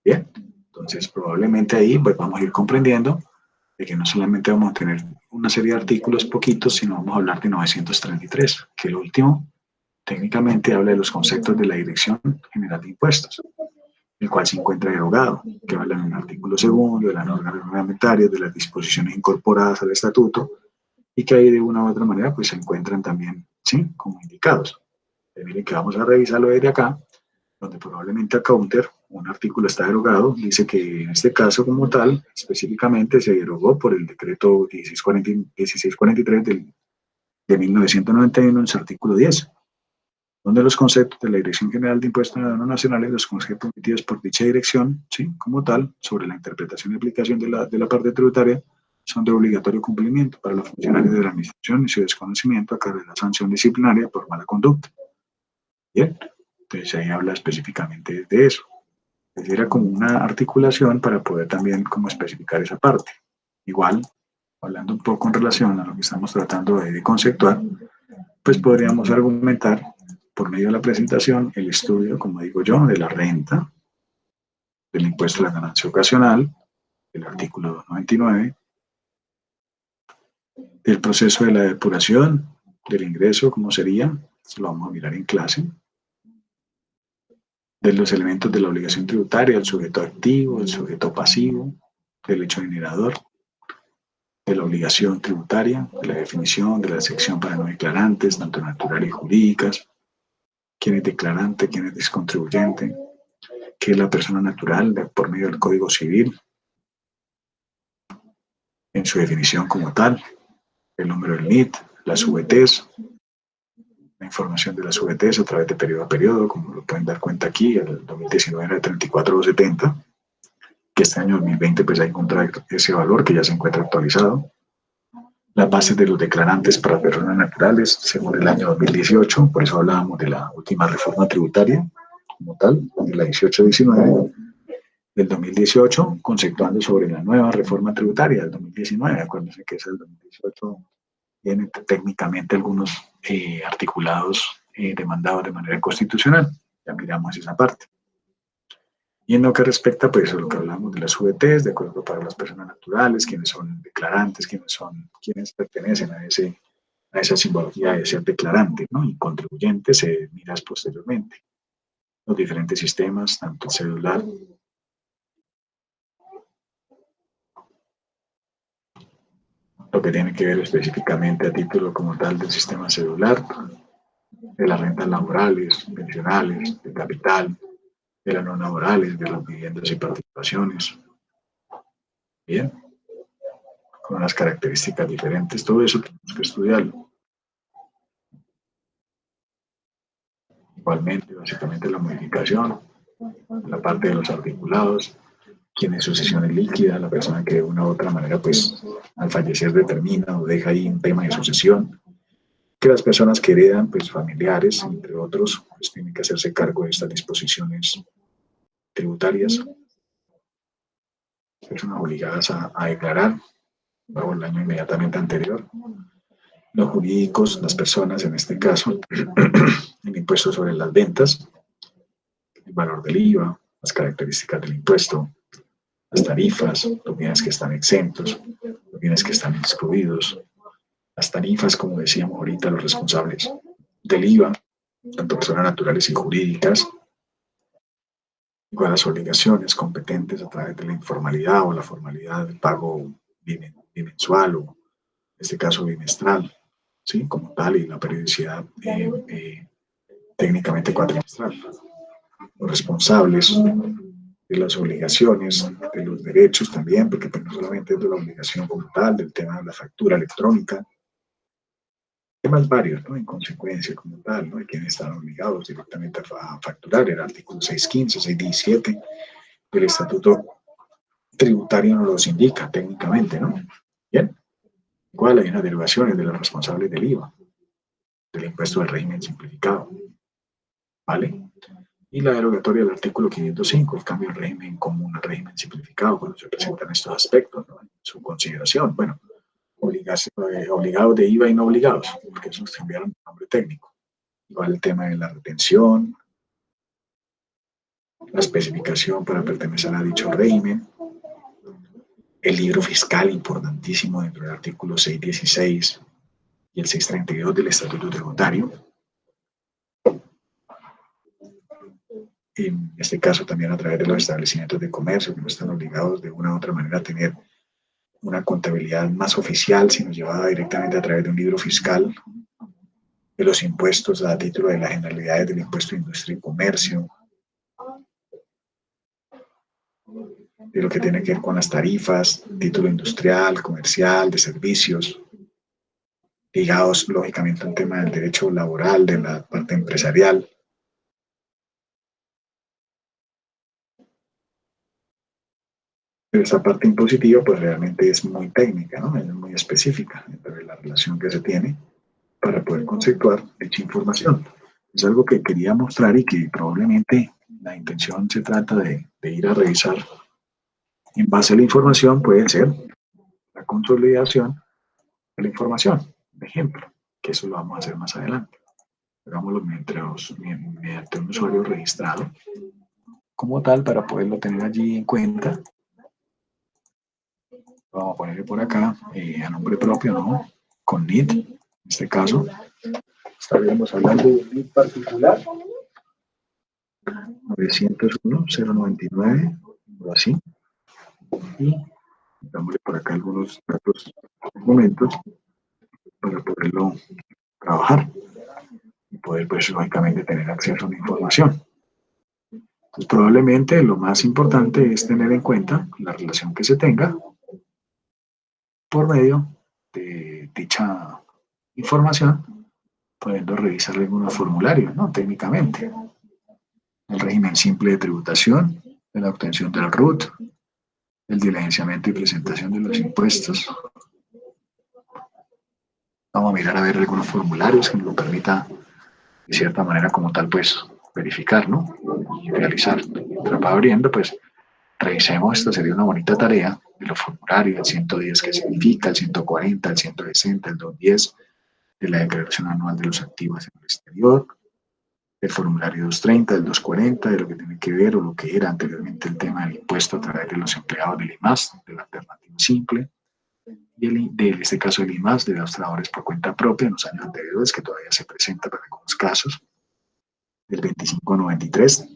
Bien, entonces probablemente ahí pues vamos a ir comprendiendo de que no solamente vamos a tener una serie de artículos poquitos, sino vamos a hablar de 933, que el último técnicamente habla de los conceptos de la Dirección General de Impuestos, el cual se encuentra derogado, que habla en el artículo segundo de la norma reglamentaria, de las disposiciones incorporadas al estatuto, y que ahí de una u otra manera pues se encuentran también, ¿sí?, como indicados. Miren que vamos a revisarlo desde acá, donde probablemente a counter, un artículo está derogado, dice que en este caso como tal, específicamente se derogó por el decreto 1643 de 1991 en su artículo 10, donde los conceptos de la Dirección General de Impuestos Nacionales, los conceptos emitidos por dicha dirección, ¿sí?, como tal, sobre la interpretación y aplicación de la parte tributaria, son de obligatorio cumplimiento para los funcionarios de la administración y su desconocimiento a cargo de la sanción disciplinaria por mala conducta. Bien, entonces ahí habla específicamente de eso. Era como una articulación para poder también como especificar esa parte. Igual, hablando un poco en relación a lo que estamos tratando de conceptuar, pues podríamos argumentar por medio de la presentación el estudio, como digo yo, de la renta, del impuesto a la ganancia ocasional, el artículo 299, del proceso de la depuración del ingreso, ¿cómo sería? Esto lo vamos a mirar en clase. De los elementos de la obligación tributaria, el sujeto activo, el sujeto pasivo, del hecho generador, de la obligación tributaria, de la definición de la sección para no declarantes, tanto naturales y jurídicas, quién es declarante, quién es contribuyente, qué es la persona natural por medio del Código Civil, en su definición como tal, el número del NIT, las VTs, la información de las VTs a través de periodo a periodo, como lo pueden dar cuenta aquí, el 2019 era de 34,270, que este año 2020 pues hay que encontrar ese valor que ya se encuentra actualizado. Las bases de los declarantes para personas naturales según el año 2018, por eso hablábamos de la última reforma tributaria como tal, de la 18-19 del 2018, conceptuando sobre la nueva reforma tributaria del 2019. Acuérdense que es el 2018, tiene técnicamente algunos articulados demandados de manera constitucional. Ya miramos esa parte. Y en lo que respecta, pues, a lo que hablamos de las VTs, de acuerdo para las personas naturales, quienes son declarantes, quienes pertenecen a esa simbología de ser declarante, ¿no? Y contribuyente se miras posteriormente. Los diferentes sistemas, tanto el celular, lo que tiene que ver específicamente a título como tal del sistema celular, de las rentas laborales, pensionales, del capital, de las no laborales, de las viviendas y participaciones. Bien, con unas características diferentes, todo eso tenemos que estudiarlo. Igualmente, básicamente la modificación, la parte de los articulados, quién es sucesión líquida, la persona que de una u otra manera, pues, al fallecer determina o deja ahí un tema de sucesión, que las personas que heredan, pues, familiares, entre otros, pues, tienen que hacerse cargo de estas disposiciones tributarias, personas obligadas a declarar, luego el año inmediatamente anterior. Los jurídicos, las personas, en este caso, el impuesto sobre las ventas, el valor del IVA, las características del impuesto, las tarifas, los bienes que están exentos, los bienes que están excluidos, las tarifas, como decíamos ahorita, los responsables del IVA, tanto personas naturales y jurídicas, igual las obligaciones competentes a través de la informalidad o la formalidad del pago bimensual o, en este caso, bimestral, ¿sí? Como tal, y la periodicidad técnicamente cuatrimestral. Los responsables de las obligaciones, de los derechos también, porque pues, no solamente es de la obligación como tal, del tema de la factura electrónica, temas varios, ¿no? En consecuencia como tal, ¿no? De quienes están obligados directamente a facturar, el artículo 615, 617 del Estatuto Tributario nos los indica técnicamente, ¿no? Bien, igual hay unas derivaciones de los responsables del IVA, del impuesto del régimen simplificado, ¿vale? Y la derogatoria del artículo 505, el cambio del régimen común al régimen simplificado, cuando se presentan estos aspectos, ¿no? En su consideración, bueno, obligados de IVA y no obligados, porque eso nos cambiaron el nombre técnico. Igual el tema de la retención, la especificación para pertenecer a dicho régimen, el libro fiscal importantísimo dentro del artículo 616 y el 632 del Estatuto Tributario. En este caso también a través de los establecimientos de comercio que no están obligados de una u otra manera a tener una contabilidad más oficial, sino llevada directamente a través de un libro fiscal, de los impuestos a título de las generalidades del impuesto de industria y comercio, de lo que tiene que ver con las tarifas, título industrial, comercial, de servicios, ligados lógicamente a un tema del derecho laboral, de la parte empresarial. Pero esa parte impositiva pues realmente es muy técnica, ¿no? Es muy específica entre la relación que se tiene para poder conceptuar dicha información. Es algo que quería mostrar y que probablemente la intención se trata de ir a revisar en base a la información, puede ser la consolidación de la información, por ejemplo, que eso lo vamos a hacer más adelante. Hagámoslo mediante un usuario registrado como tal para poderlo tener allí en cuenta. Vamos a ponerle por acá a nombre propio, ¿no? Con NIT, en este caso. estaríamos hablando de un NID particular, 901.099, o así, y dámosle por acá algunos datos, documentos, para poderlo trabajar y poder, pues, lógicamente tener acceso a la información. Entonces, probablemente lo más importante es tener en cuenta la relación que se tenga por medio de dicha información, pudiendo revisar algunos formularios, ¿no? Técnicamente. El régimen simple de tributación, de la obtención del RUT, el diligenciamiento y presentación de los impuestos. Vamos a mirar a ver algunos formularios que nos lo permita, de cierta manera, como tal, pues, verificar, ¿no? Y realizar. Pero va abriendo, pues, revisemos, esta sería una bonita tarea de los formularios, el 110 qué significa, el 140, el 160, el 210, de la declaración anual de los activos en el exterior, el formulario 230, el 240, de lo que tiene que ver o lo que era anteriormente el tema del impuesto a través de los empleados del IMAS, de la alternativa simple, y en este caso el IMAS de los trabajadores por cuenta propia en los años anteriores, que todavía se presenta para algunos casos, del 2593,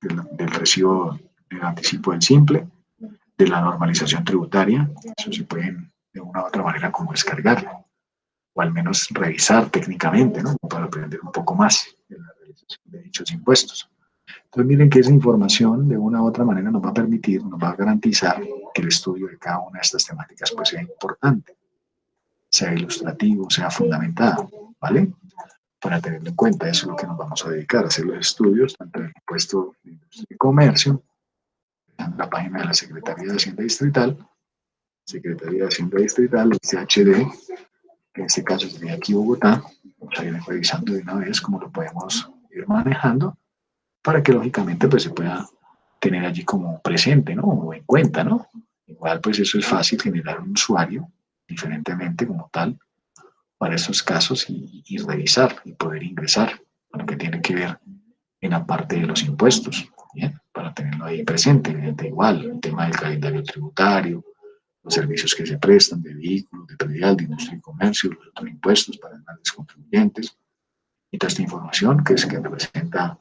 del recibo del anticipo del simple, de la normalización tributaria, eso se pueden de una u otra manera como descargar, o al menos revisar técnicamente, ¿no? Para aprender un poco más de la realización de dichos impuestos. Entonces miren que esa información de una u otra manera nos va a permitir, nos va a garantizar que el estudio de cada una de estas temáticas pues sea importante, sea ilustrativo, sea fundamentado, ¿vale? Para tenerlo en cuenta, eso es lo que nos vamos a dedicar, a hacer los estudios, tanto del impuesto de industria y comercio, en la página de la Secretaría de Hacienda Distrital, Secretaría de Hacienda Distrital, CHD, que en este caso sería aquí Bogotá. Vamos a ir revisando de una vez cómo lo podemos ir manejando para que lógicamente pues se pueda tener allí como presente, ¿no? O en cuenta, ¿no? Igual pues eso es fácil, generar un usuario diferentemente como tal para esos casos y revisar y poder ingresar a lo que tiene que ver en la parte de los impuestos, ¿bien? Para tenerlo ahí presente, evidente igual, el tema del calendario tributario, los servicios que se prestan de vehículos, de predial, de industria y comercio, los otros impuestos para los grandes contribuyentes, y toda esta información que representa,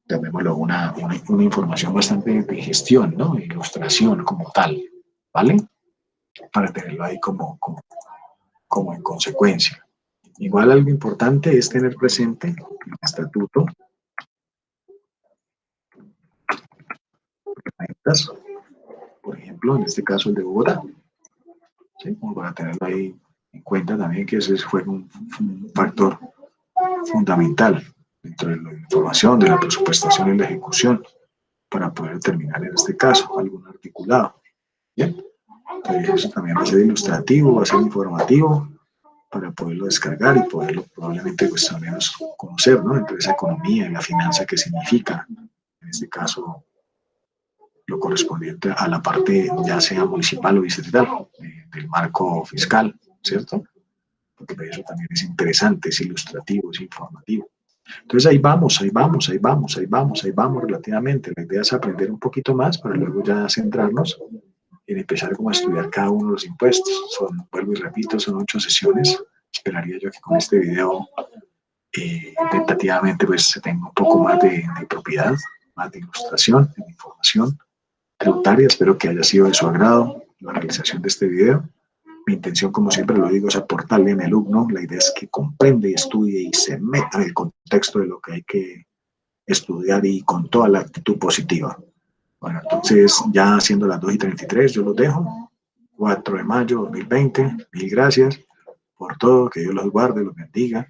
llamémoslo, una información bastante de gestión, ¿no? De ilustración como tal, ¿vale? Para tenerlo ahí como en consecuencia. Igual algo importante es tener presente el estatuto, por ejemplo, en este caso el de Bogotá, ¿sí? Como para tenerlo ahí en cuenta también que ese fue un factor fundamental dentro de la información, de la presupuestación y la ejecución, para poder determinar en este caso algún articulado. Bien, entonces eso también va a ser ilustrativo, va a ser informativo, para poderlo descargar y poderlo probablemente pues al menos conocer, ¿no? Entre esa economía y la finanza que significa, en este caso, lo correspondiente a la parte ya sea municipal o distrital, del marco fiscal, ¿cierto? Porque eso también es interesante, es ilustrativo, es informativo. Entonces ahí vamos, ahí vamos, ahí vamos, ahí vamos, ahí vamos relativamente. La idea es aprender un poquito más para luego ya centrarnos en empezar como a estudiar cada uno de los impuestos. Vuelvo y repito, son 8 sesiones. Esperaría yo que con este video tentativamente pues se tenga un poco más de propiedad, más de ilustración, de información tributaria. Espero que haya sido de su agrado la realización de este video. Mi intención, como siempre lo digo, es aportarle en el alumno. La idea es que comprenda y estudie y se meta en el contexto de lo que hay que estudiar y con toda la actitud positiva. Bueno, entonces ya siendo las 2:33, yo los dejo. 4 de mayo 2020. Mil gracias por todo. Que Dios los guarde, los bendiga,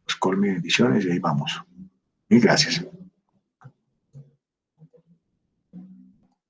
los colme bendiciones y ahí vamos. Mil gracias.